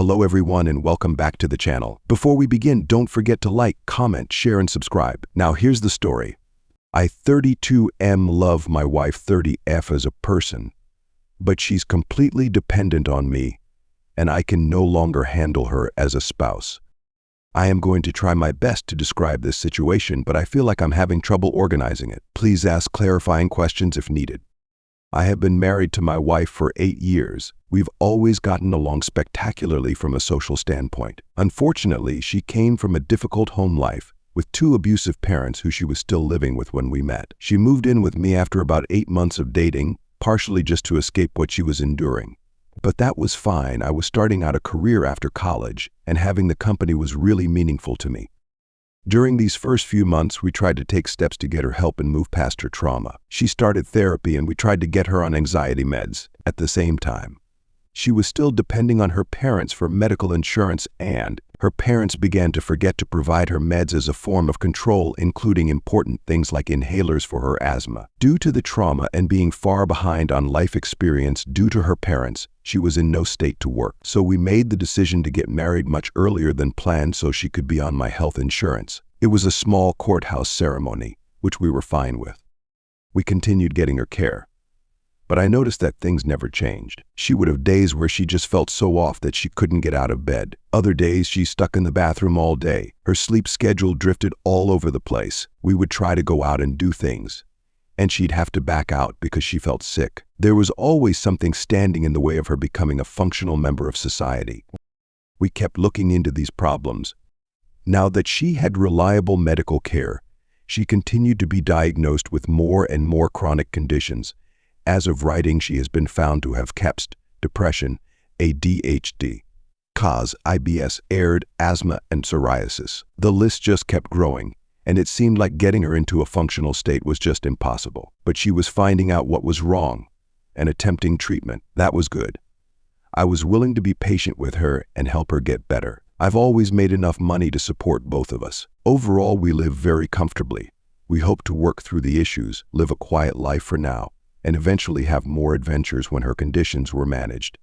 Hello everyone and welcome back to the channel. Before we begin, don't forget to like, comment, share and subscribe. Now here's the story. I 32M love my wife 30F as a person, but she's completely dependent on me and I can no longer handle her as a spouse. I am going to try my best to describe this situation, but I feel like I'm having trouble organizing it. Please ask clarifying questions if needed. I have been married to my wife for 8 years. We've always gotten along spectacularly from a social standpoint. Unfortunately, she came from a difficult home life with 2 abusive parents who she was still living with when we met. She moved in with me after about 8 months of dating, partially just to escape what she was enduring. But that was fine. I was starting out a career after college, and having the company was really meaningful to me. During these first few months, we tried to take steps to get her help and move past her trauma. She started therapy and we tried to get her on anxiety meds. At the same time, she was still depending on her parents for medical insurance, and her parents began to forget to provide her meds as a form of control, including important things like inhalers for her asthma. Due to the trauma and being far behind on life experience due to her parents, she was in no state to work. So we made the decision to get married much earlier than planned so she could be on my health insurance. It was a small courthouse ceremony, which we were fine with. We continued getting her care. But I noticed that things never changed. She would have days where she just felt so off that she couldn't get out of bed. Other days she's stuck in the bathroom all day. Her sleep schedule drifted all over the place. We would try to go out and do things, and she'd have to back out because she felt sick. There was always something standing in the way of her becoming a functional member of society. We kept looking into these problems. Now that she had reliable medical care, she continued to be diagnosed with more and more chronic conditions. As of writing, she has been found to have CAPS, depression, ADHD, COS, IBS, AIRD, asthma, and psoriasis. The list just kept growing, and it seemed like getting her into a functional state was just impossible. But she was finding out what was wrong and attempting treatment. That was good. I was willing to be patient with her and help her get better. I've always made enough money to support both of us. Overall, we live very comfortably. We hope to work through the issues, live a quiet life for now, and eventually have more adventures when her conditions were managed.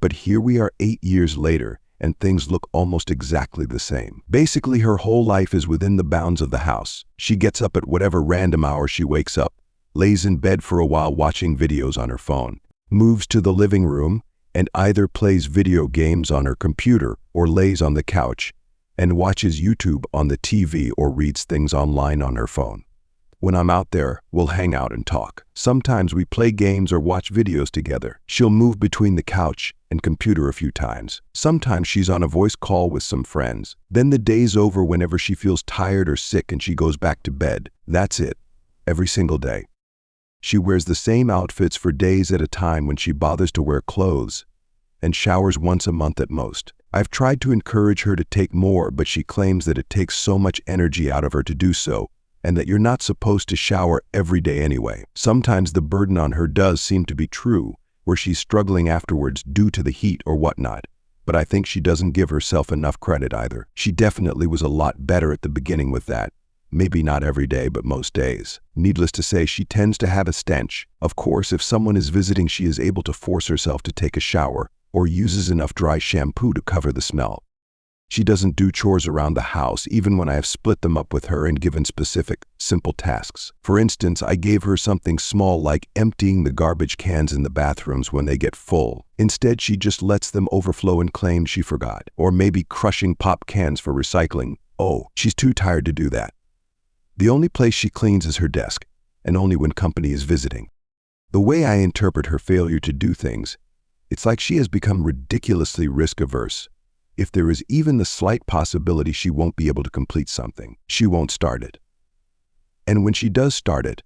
But here we are 8 years later, and things look almost exactly the same. Basically, her whole life is within the bounds of the house. She gets up at whatever random hour she wakes up, lays in bed for a while watching videos on her phone, moves to the living room, and either plays video games on her computer or lays on the couch and watches YouTube on the TV or reads things online on her phone. When I'm out there, we'll hang out and talk. Sometimes we play games or watch videos together. She'll move between the couch and computer a few times. Sometimes she's on a voice call with some friends. Then the day's over whenever she feels tired or sick and she goes back to bed. That's it, every single day. She wears the same outfits for days at a time when she bothers to wear clothes, and showers once a month at most. I've tried to encourage her to take more, but she claims that it takes so much energy out of her to do so, and that you're not supposed to shower every day anyway. Sometimes the burden on her does seem to be true, where she's struggling afterwards due to the heat or whatnot, but I think she doesn't give herself enough credit either. She definitely was a lot better at the beginning with that. Maybe not every day, but most days. Needless to say, she tends to have a stench. Of course, if someone is visiting, she is able to force herself to take a shower or uses enough dry shampoo to cover the smell. She doesn't do chores around the house, even when I have split them up with her and given specific, simple tasks. For instance, I gave her something small like emptying the garbage cans in the bathrooms when they get full. Instead, she just lets them overflow and claims she forgot. Or maybe crushing pop cans for recycling. Oh, she's too tired to do that. The only place she cleans is her desk, and only when company is visiting. The way I interpret her failure to do things, it's like she has become ridiculously risk-averse. If there is even the slight possibility she won't be able to complete something, she won't start it. And when she does start it,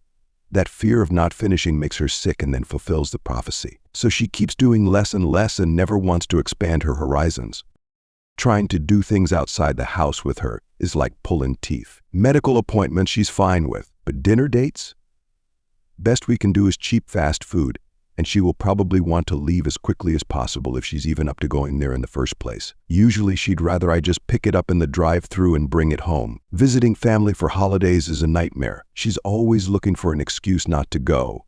that fear of not finishing makes her sick and then fulfills the prophecy. So she keeps doing less and less and never wants to expand her horizons. Trying to do things outside the house with her is like pulling teeth. Medical appointments she's fine with, but dinner dates? Best we can do is cheap fast food, and she will probably want to leave as quickly as possible if she's even up to going there in the first place. Usually she'd rather I just pick it up in the drive-thru and bring it home. Visiting family for holidays is a nightmare. She's always looking for an excuse not to go,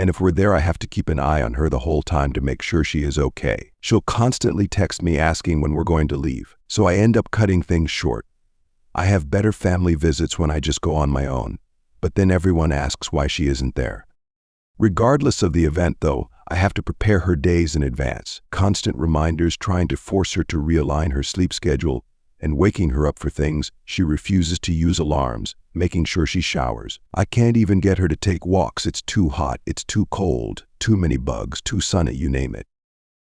And if we're there, I have to keep an eye on her the whole time to make sure she is okay. She'll constantly text me asking when we're going to leave, so I end up cutting things short. I have better family visits when I just go on my own, but then everyone asks why she isn't there. Regardless of the event, though, I have to prepare her days in advance. Constant reminders trying to force her to realign her sleep schedule and waking her up for things she refuses to use, alarms, making sure she showers. I can't even get her to take walks. It's too hot, it's too cold, too many bugs, too sunny, you name it.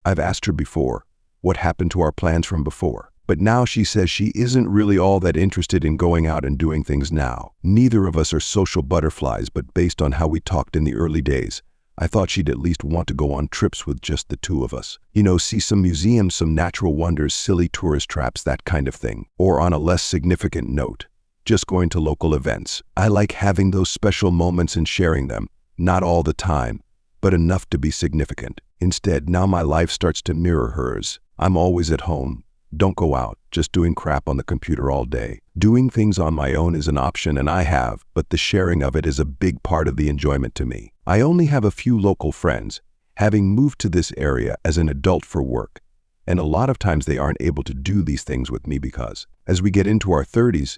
I've asked her before, what happened to our plans from before? But now she says she isn't really all that interested in going out and doing things now. Neither of us are social butterflies, but based on how we talked in the early days, I thought she'd at least want to go on trips with just the two of us. You know, see some museums, some natural wonders, silly tourist traps, that kind of thing. Or on a less significant note, just going to local events. I like having those special moments and sharing them, not all the time, but enough to be significant. Instead, now my life starts to mirror hers. I'm always at home. Don't go out, just doing crap on the computer all day. Doing things on my own is an option, and I have, but the sharing of it is a big part of the enjoyment to me. I only have a few local friends, having moved to this area as an adult for work, and a lot of times they aren't able to do these things with me because, as we get into our 30s,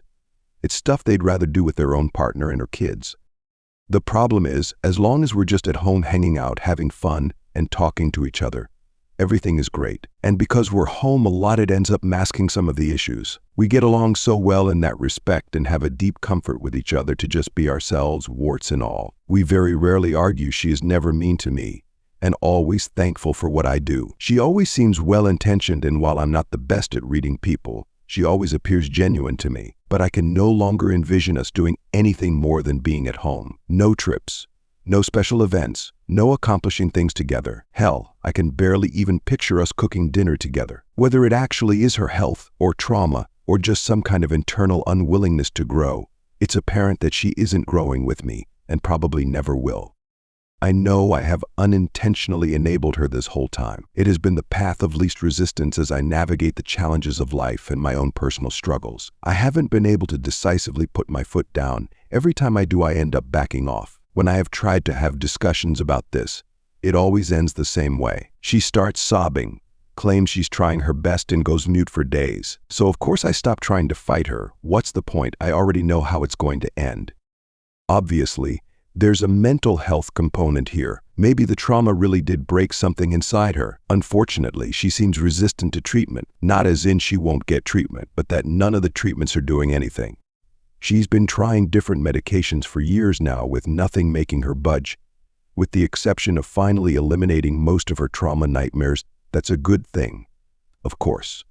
it's stuff they'd rather do with their own partner and her kids. The problem is, as long as we're just at home hanging out, having fun, and talking to each other, everything is great. And because we're home a lot, it ends up masking some of the issues. We get along so well in that respect and have a deep comfort with each other to just be ourselves, warts and all. We very rarely argue. She is never mean to me and always thankful for what I do. She always seems well-intentioned, and while I'm not the best at reading people, she always appears genuine to me. But I can no longer envision us doing anything more than being at home. No trips. No special events, no accomplishing things together. Hell, I can barely even picture us cooking dinner together. Whether it actually is her health or trauma or just some kind of internal unwillingness to grow, it's apparent that she isn't growing with me and probably never will. I know I have unintentionally enabled her this whole time. It has been the path of least resistance as I navigate the challenges of life and my own personal struggles. I haven't been able to decisively put my foot down. Every time I do, I end up backing off. When I have tried to have discussions about this, it always ends the same way. She starts sobbing, claims she's trying her best, and goes mute for days. So of course I stop trying to fight her. What's the point? I already know how it's going to end. Obviously, there's a mental health component here. Maybe the trauma really did break something inside her. Unfortunately, she seems resistant to treatment. Not as in she won't get treatment, but that none of the treatments are doing anything. She's been trying different medications for years now with nothing making her budge. With the exception of finally eliminating most of her trauma nightmares, that's a good thing. Of course,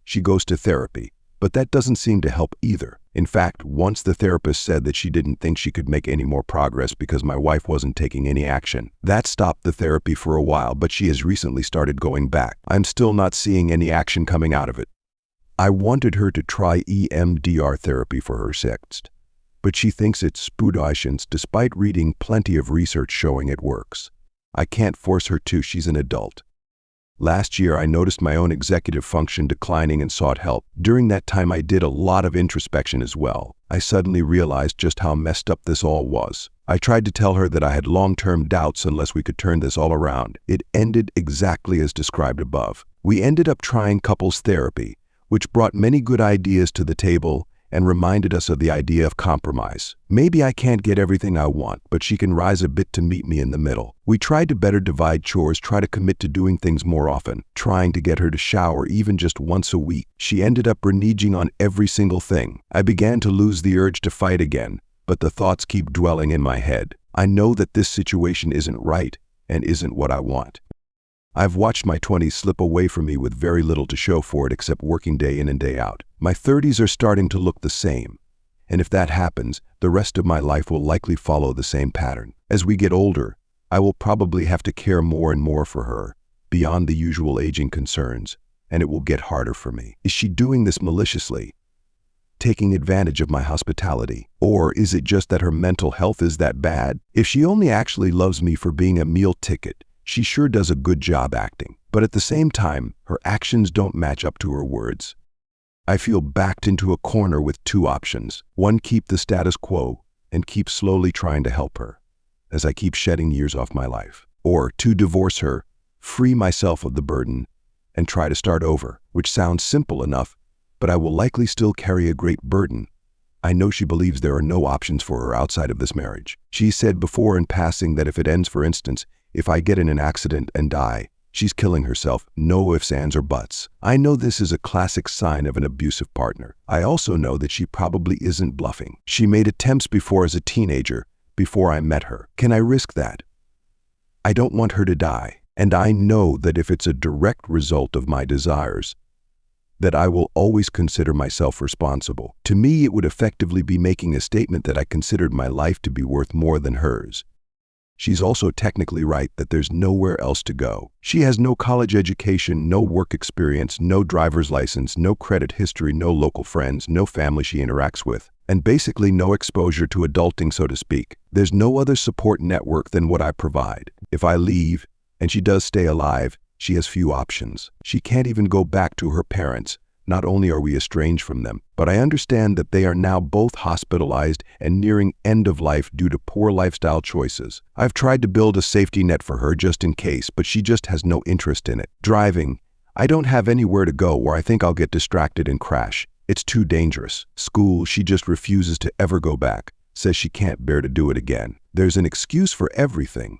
she goes to therapy, but that doesn't seem to help either. In fact, once the therapist said that she didn't think she could make any more progress because my wife wasn't taking any action. That stopped the therapy for a while, but she has recently started going back. I'm still not seeing any action coming out of it. I wanted her to try EMDR therapy for her sext, but she thinks it's spudicious despite reading plenty of research showing it works. I can't force her to. She's an adult. Last year, I noticed my own executive function declining and sought help. During that time, I did a lot of introspection as well. I suddenly realized just how messed up this all was. I tried to tell her that I had long-term doubts unless we could turn this all around. It ended exactly as described above. We ended up trying couples therapy, which brought many good ideas to the table and reminded us of the idea of compromise. Maybe I can't get everything I want, but she can rise a bit to meet me in the middle. We tried to better divide chores, try to commit to doing things more often, trying to get her to shower even just once a week. She ended up reneging on every single thing. I began to lose the urge to fight again, but the thoughts keep dwelling in my head. I know that this situation isn't right and isn't what I want. I've watched my 20s slip away from me with very little to show for it except working day in and day out. My 30s are starting to look the same, and if that happens, the rest of my life will likely follow the same pattern. As we get older, I will probably have to care more and more for her, beyond the usual aging concerns, and it will get harder for me. Is she doing this maliciously, taking advantage of my hospitality? Or is it just that her mental health is that bad? If she only actually loves me for being a meal ticket, she sure does a good job acting. But at the same time, her actions don't match up to her words. I feel backed into a corner with two options. One, keep the status quo and keep slowly trying to help her. as I keep shedding years off my life. Or to divorce her, free myself of the burden, and try to start over, which sounds simple enough, but I will likely still carry a great burden. I know she believes there are no options for her outside of this marriage. She said before in passing that if it ends, for instance, if I get in an accident and die, she's killing herself, no ifs, ands, or buts. I know this is a classic sign of an abusive partner. I also know that she probably isn't bluffing. She made attempts before as a teenager, before I met her. Can I risk that? I don't want her to die, and I know that if it's a direct result of my desires, that I will always consider myself responsible. To me, it would effectively be making a statement that I considered my life to be worth more than hers. She's also technically right that there's nowhere else to go. She has no college education, no work experience, no driver's license, no credit history, no local friends, no family she interacts with, and basically no exposure to adulting, so to speak. There's no other support network than what I provide. If I leave, and she does stay alive, she has few options. She can't even go back to her parents. Not only are we estranged from them, but I understand that they are now both hospitalized and nearing end of life due to poor lifestyle choices. I've tried to build a safety net for her just in case, but she just has no interest in it. Driving. I don't have anywhere to go where I think I'll get distracted and crash. It's too dangerous. School, she just refuses to ever go back. Says she can't bear to do it again. There's an excuse for everything.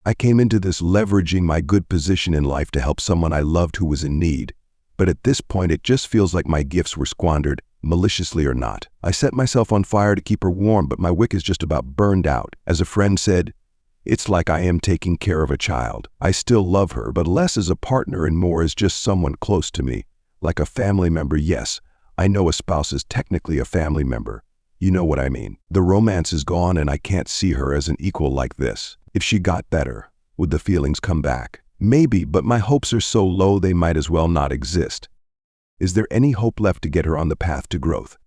I came into this leveraging my good position in life to help someone I loved who was in need. But at this point, it just feels like my gifts were squandered, maliciously or not. I set myself on fire to keep her warm, but my wick is just about burned out. As a friend said, it's like I am taking care of a child. I still love her, but less as a partner and more as just someone close to me. Like a family member, yes. I know a spouse is technically a family member. You know what I mean. The romance is gone and I can't see her as an equal like this. If she got better, would the feelings come back? Maybe, but my hopes are so low they might as well not exist. Is there any hope left to get her on the path to growth?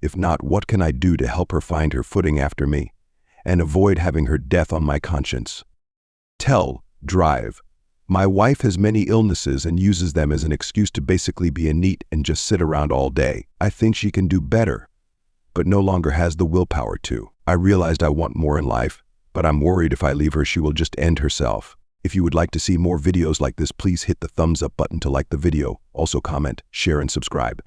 If not, what can I do to help her find her footing after me and avoid having her death on my conscience? Drive. My wife has many illnesses and uses them as an excuse to basically be a neat and just sit around all day. I think she can do better, but no longer has the willpower to. I realized I want more in life, but I'm worried if I leave her, she will just end herself. If you would like to see more videos like this, please hit the thumbs up button to like the video. Also comment, share, and subscribe.